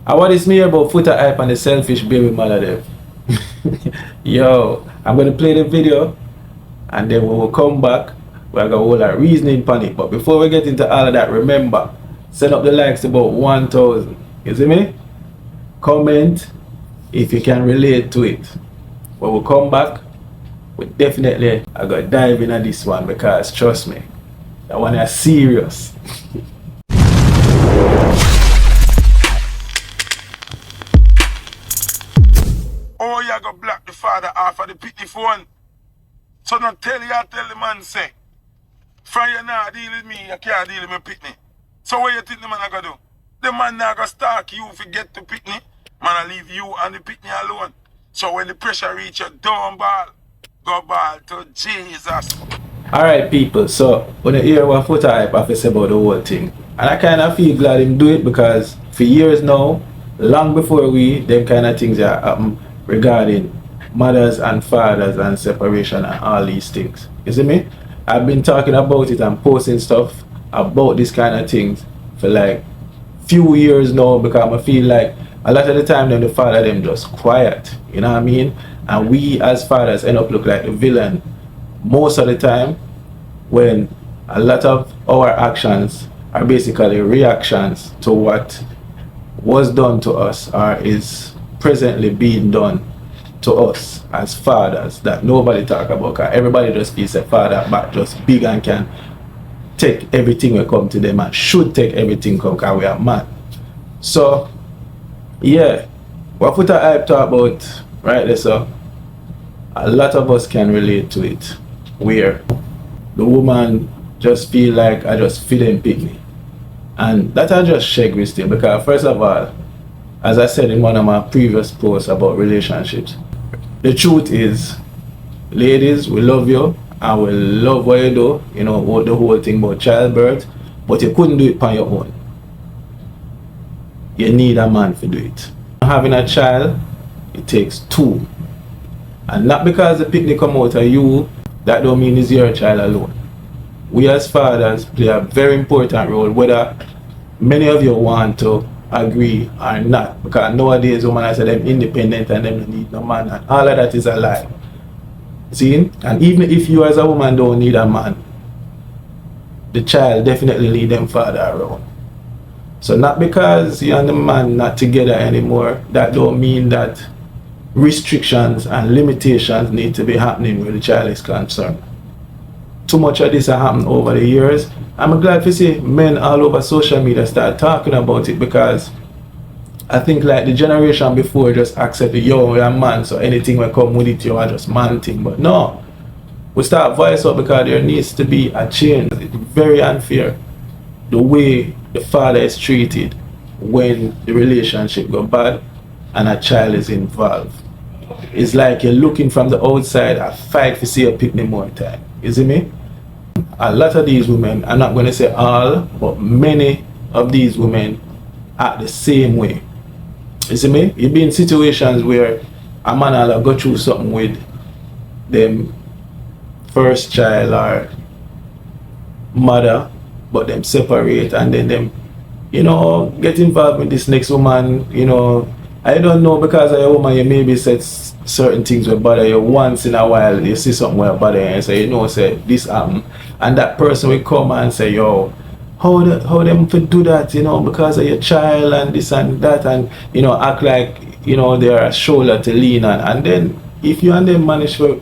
I want this me about Foota hype and the selfish baby mother them. Yo, I'm gonna play the video and then we will come back. We're gonna hold a reasoning on it. But before we get into all of that, remember, send up the likes about 1,000. You see me? Comment if you can relate to it. When we come back, we definitely I gotta dive into this one because trust me, that one is serious. Oh, you go block the father off of the pitney phone. So don't tell the man say, from you not deal with me, you can't deal with me pitney. So what you think the man gonna do? The man not gonna stalk you if you get to pitney. Man I leave you and the pitney alone. So when the pressure reach you, don't ball. Go ball to Jesus. Alright people, so when you hear what Foota hype have to say about the whole thing, and I kind of feel glad him do it because for years now, long before them kind of things that happen regarding mothers and fathers and separation and all these things. You see me? I've been talking about it and posting stuff about this kind of things for like few years now because I feel like a lot of the time then the father them just quiet, you know what I mean? And we as fathers end up look like the villain most of the time when a lot of our actions are basically reactions to what was done to us or is presently being done to us as fathers that nobody talk about because everybody just feels a father but just big and can take everything will come to them and should take everything come because we are man. So yeah, what Foota hype talk about right there, so a lot of us can relate to it where the woman just feel like I just feeling pick and that I just shake with still because first of all, as I said in one of my previous posts about relationships, the truth is, ladies, we love you and we love what you do, you know, the whole thing about childbirth, but you couldn't do it on your own. You need a man to do it. Having a child, it takes two. And not because the picnic come out of you, that don't mean it's your child alone. We as fathers play a very important role, whether many of you want to agree or not, because nowadays women I say them independent and them don't need no man and all of that is a lie. See? And even if you as a woman don't need a man, the child definitely need them father around. So not because you and the man not together anymore, that don't mean that restrictions and limitations need to be happening where the child is concerned. Too much of this has happened over the years. I'm glad to see men all over social media start talking about it because I think like the generation before just accepted, yo, you're a man, so anything will come with it, you are just man thing. But no, we start voice up because there needs to be a change. It's very unfair the way the father is treated when the relationship go bad and a child is involved. It's like you're looking from the outside and fight to see a picnic more time. You see me? A lot of these women, I'm not going to say all, but many of these women act the same way. You see me? You be in situations where a man will go through something with them first child or mother, but them separate and then them, you know, get involved with this next woman, you know. I don't know, because of a woman you maybe said certain things will bother you once in a while, you see something will bother you and say, you know, say this happened, and that person will come and say, yo, how them to do that, you know, because of your child and this and that, and you know, act like, you know, they're a shoulder to lean on. And then if you and them manage to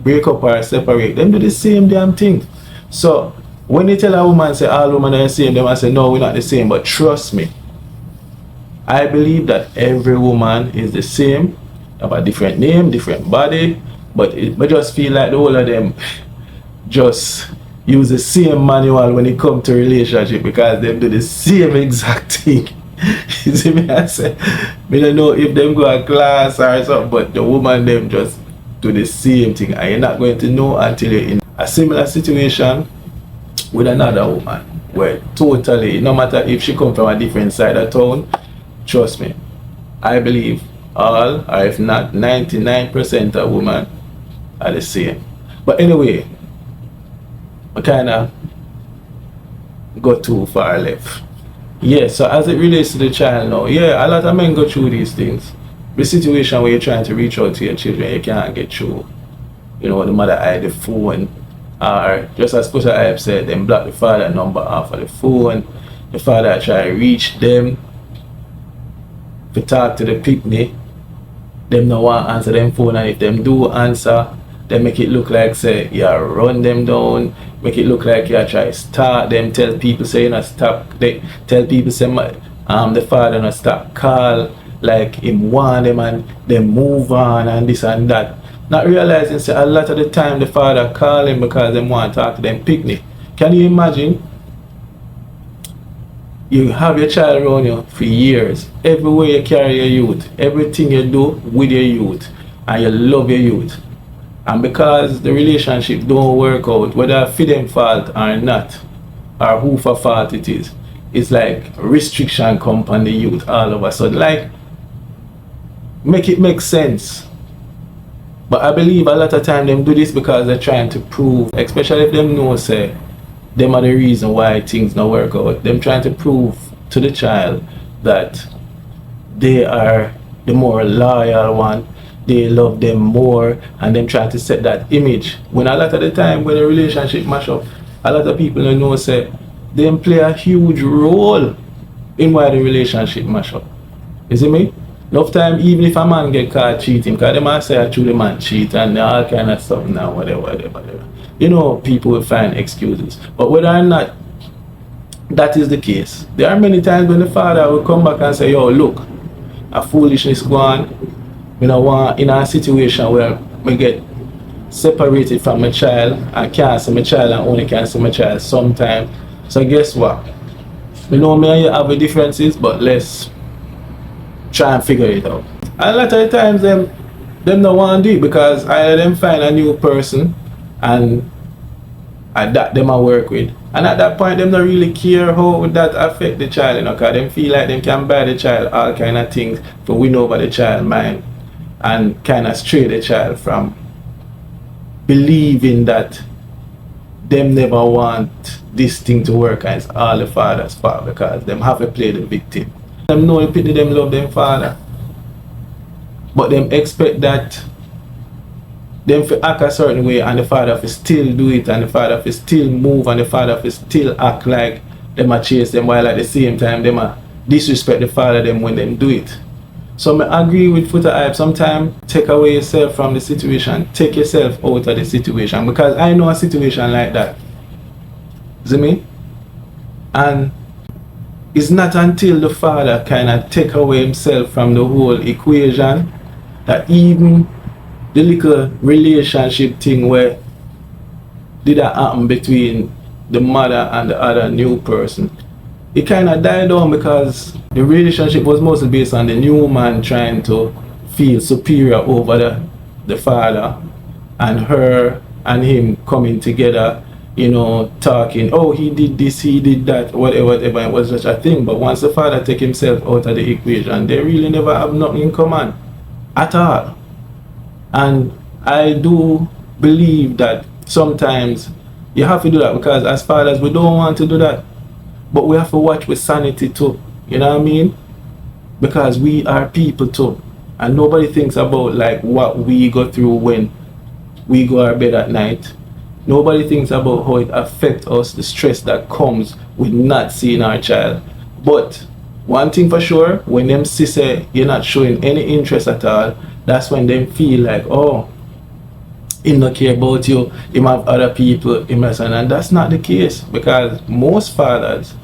break up or separate, them do the same damn thing. So when you tell a woman say all women are the same, them I say no, we're not the same. But trust me, I believe that every woman is the same, have a different name, different body, but I just feel like the whole of them just use the same manual when it comes to relationship because they do the same exact thing. You see me? I say, I don't know if them go to class or something, but the woman them just do the same thing, and you're not going to know until you're in a similar situation with another woman where totally, no matter if she come from a different side of town, trust me, I believe all, or if not 99% of women are the same. But anyway, I kind of go too far left. Yeah, so as it relates to the child now, yeah, a lot of men go through these things. The situation where you're trying to reach out to your children, you can't get through. You know, the mother hide the phone, or just as Foota I said, them block the father number off of the phone. The father try to reach them to talk to the picnic. Them no want answer them phone, and if them do answer, they make it look like say you run them down, make it look like you try to start them, tell people say you not stop, they tell people say the father not stop call, like him want them and them move on and this and that. Not realizing say a lot of the time the father call him because them want to talk to them picnic. Can you imagine? You have your child around you for years. Everywhere you carry your youth, everything you do with your youth, and you love your youth. And because the relationship don't work out, whether for them fault or not, or who for fault it is, it's like restriction come upon the youth all of a sudden. Like, make it make sense. But I believe a lot of time them do this because they're trying to prove, especially if them know say them are the reason why things not work out. Them trying to prove to the child that they are the more loyal one, they love them more, and them trying to set that image. When a lot of the time when a relationship mash up, a lot of people don't know say them play a huge role in why the relationship mash up. You see me? Enough time, even if a man get caught cheating, because they might say actually the man cheat and all kind of stuff now, whatever. You know, people will find excuses. But whether or not that is the case, there are many times when the father will come back and say, yo, look, a foolishness go on. You know, want in a situation where we get separated from my child, I can't see my child and only can see my child sometimes. So guess what? You know, me and you have the differences, but let's try and figure it out. And a lot of the times them don't want to do it because either them find a new person and that them I work with. And at that point them don't really care how would that affect the child, you know, because them feel like them can buy the child all kind of things to win over the child mind and kind of stray the child from believing that them never want this thing to work and it's all the father's fault because them have to play the victim. Them know the pity them love them father, but them expect that them to act a certain way and the father to still do it and the father to still move and the father to still act like them a chase them while at the same time them a disrespect the father them when them do it. So I agree with Foota Hype. Sometimes take away yourself from the situation, take yourself out of the situation, because I know a situation like that. See me? And it's not until the father kind of take away himself from the whole equation that even the little relationship thing where did that happen between the mother and the other new person, it kind of died down because the relationship was mostly based on the new man trying to feel superior over the father, and her and him coming together, you know, talking, oh, he did this, he did that, whatever, it was just a thing. But once the father take himself out of the equation, they really never have nothing in common at all. And I do believe that sometimes you have to do that, because as fathers we don't want to do that, but we have to watch with sanity too, you know what I mean? Because we are people too, and nobody thinks about like what we go through when we go our bed at night. Nobody thinks about how it affects us, the stress that comes with not seeing our child. But one thing for sure, when them say you're not showing any interest at all, that's when them feel like, oh, he not care about you, he have other people, and that's not the case, because most fathers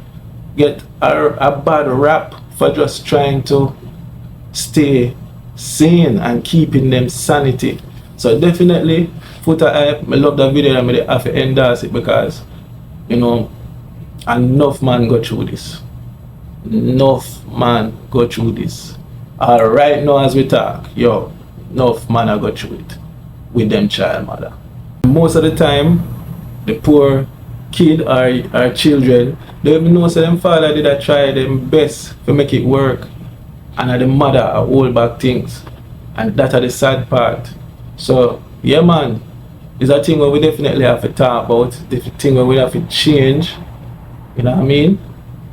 get a bad rap for just trying to stay sane and keeping them sanity. So definitely, Foota Hype, I love that video and I have to endorse it, because, you know, enough man go through this. Enough man go through this. Right now as we talk, yo, enough man I go through it with them child mother. Most of the time, the poor kid or children, they even know say them father did try them best to make it work, and the mother are hold back things, and that are the sad part. So yeah man, it's a thing where we definitely have to talk about, the thing where we have to change, you know what I mean?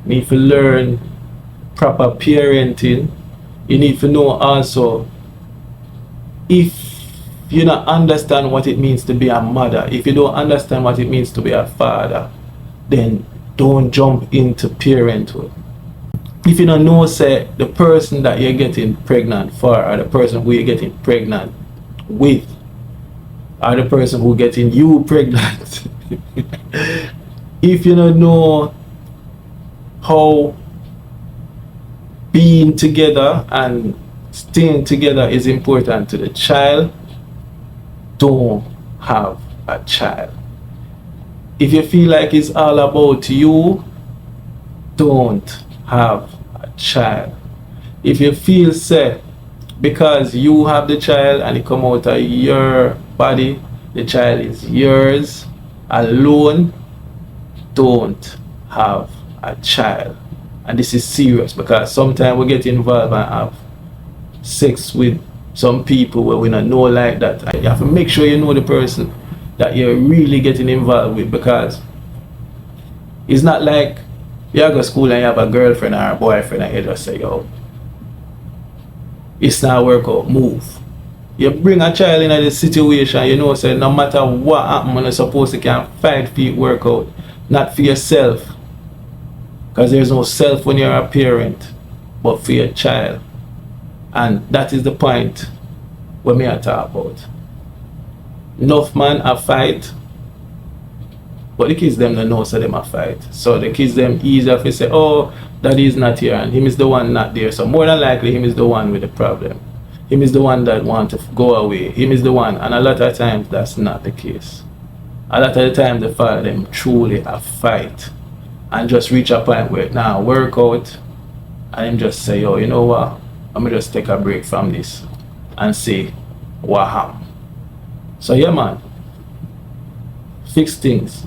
You need to learn proper parenting. You need to know also, if you don't understand what it means to be a mother, if you don't understand what it means to be a father, then don't jump into parenthood. If you don't know, say, the person that you're getting pregnant for, or the person who you're getting pregnant with, or the person who getting you pregnant, if you don't know how being together and staying together is important to the child, don't have a child. If you feel like it's all about you, don't have a child. If you feel say because you have the child and it come out of your body, the child is yours alone, don't have a child. And this is serious, because sometimes we get involved and have sex with some people where we don't know like that. And you have to make sure you know the person that you're really getting involved with, because it's not like you go to school and you have a girlfriend or a boyfriend and you just say, yo, it's not work out, move. You bring a child in a situation, you know, say no matter what happens, you're supposed to can fight for it work out, not for yourself. Because there's no self when you're a parent, but for your child. And that is the point where me I talk about. Enough man a fight, but the kids them don't know so them a fight. So the kids them easier if you say, oh, daddy is not here and him is the one not there. So more than likely him is the one with the problem. Him is the one that want to go away. Him is the one, and a lot of times that's not the case. A lot of the time the father them truly a fight and just reach a point where now work out, and him just say, yo, you know what, I'm gonna just take a break from this and see what happened. So yeah man, fix things.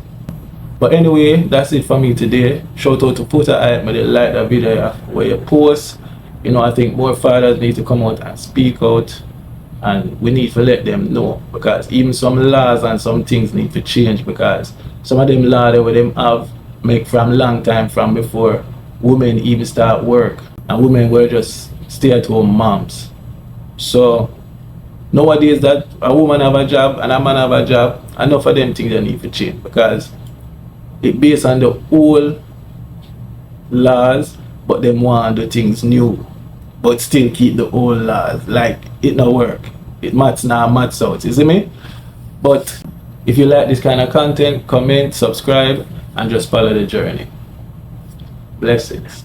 But anyway, that's it for me today. Shout out to Foota. I made like the video where you post. You know, I think more fathers need to come out and speak out, and we need to let them know, because even some laws and some things need to change, because some of them laws that them have make from long time from before women even start work, and women were just stay-at-home moms. So nowadays that a woman have a job and a man have a job, enough of them things they need to change, because it based on the old laws, but them want to do things new but still keep the old laws. Like it not work, it mats now mats out, you see me? But if you like this kind of content, comment, subscribe, and just follow the journey. Blessings.